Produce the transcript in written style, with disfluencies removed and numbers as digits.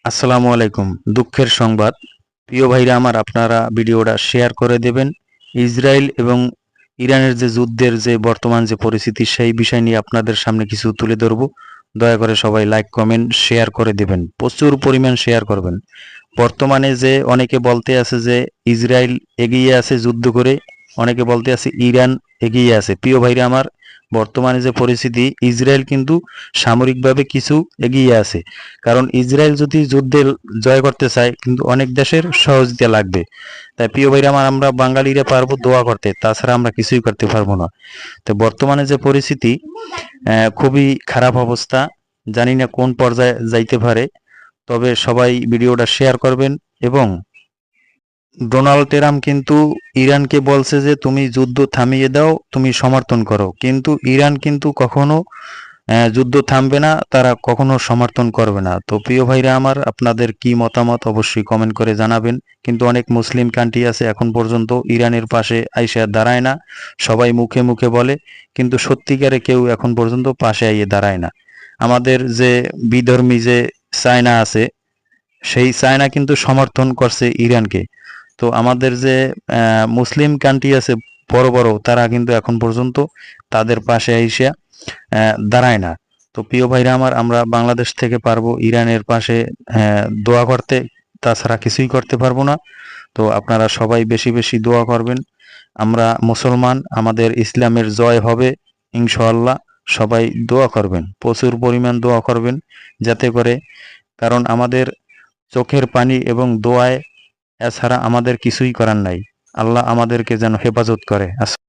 আসসালামু আলাইকুম। দুঃখের সংবাদ, প্রিয় ভাইরা আমার, আপনারা ভিডিওটা শেয়ার করে দেবেন। ইসরায়েল এবং ইরানের যে যুদ্ধের যে বর্তমান যে পরিস্থিতি, সেই বিষয় নিয়ে আপনাদের সামনে কিছু তুলে ধরব। দয়া করে সবাই লাইক কমেন্ট শেয়ার করে দেবেন, প্রচুর পরিমাণ শেয়ার করবেন। বর্তমানে যে অনেকে বলতে আছে যে ইসরায়েল এগিয়ে আছে যুদ্ধ করে, অনেকে বলতে আছে ইরান এগিয়ে আছে। প্রিয় ভাইরা আমার, বর্তমানে যে পরিস্থিতি, ইসরায়েল কিন্তু সামরিকভাবে কিছু এগিয়ে আছে। কারণ ইসরায়েল যদি যুদ্ধে জয় করতে চায়, কিন্তু অনেক দেশের সহযোগিতা লাগবে। তাই প্রিয় ভাইরা আমার, আমরা বাঙালিরা পারবো দোয়া করতে, তাছাড়া আমরা কিছুই করতে পারবো না। তো বর্তমানে যে পরিস্থিতি, খুবই খারাপ অবস্থা। জানি না কোন পর্যায়ে যাইতে পারে। তবে সবাই ভিডিওটা শেয়ার করবেন। এবং ডোনাল্ড ট্রাম্প কিন্তু ইরানকে বলছে যে তুমি যুদ্ধ থামিয়ে দাও, তুমি সমর্থন করো, কিন্তু ইরান কিন্তু কখনো যুদ্ধ থামবে না, তারা কখনো সমর্থন করবে না। তো প্রিয় ভাইরা আমার, আপনাদের কি মতামত অবশ্যই কমেন্ট করে জানাবেন। কিন্তু অনেক মুসলিম কান্ট্রি আছে এখন পর্যন্ত ইরানের পাশে আইসা দাঁড়ায় না। সবাই মুখে মুখে বলে, কিন্তু সত্যিকারে কেউ এখন পর্যন্ত পাশে আইয়ে দাঁড়ায় না। আমাদের যে বিধর্মী যে চায়না আছে, সেই চায়না কিন্তু সমর্থন করছে ইরানকে। তো আমাদের যে মুসলিম কান্ট্রি আছে বড় বড়, তারা কিন্তু এখন পর্যন্ত তাদের পাশে আইসা দাঁড়ায় না। তো প্রিয় ভাইরা আমার, আমরা বাংলাদেশ থেকে পারবো ইরানের পাশে দোয়া করতে, তাছাড়া কিছুই করতে পারবো না। তো আপনারা সবাই বেশি বেশি দোয়া করবেন। আমরা মুসলমান, আমাদের ইসলামের জয় হবে ইনশাআল্লাহ। সবাই দোয়া করবেন, প্রচুর পরিমাণ দোয়া করবেন, যাতে করে, কারণ আমাদের চোখের পানি এবং দোয়ায় এছাড়া আমাদের কিছুই করার নাই। আল্লাহ আমাদেরকে যেন হেফাজত করে।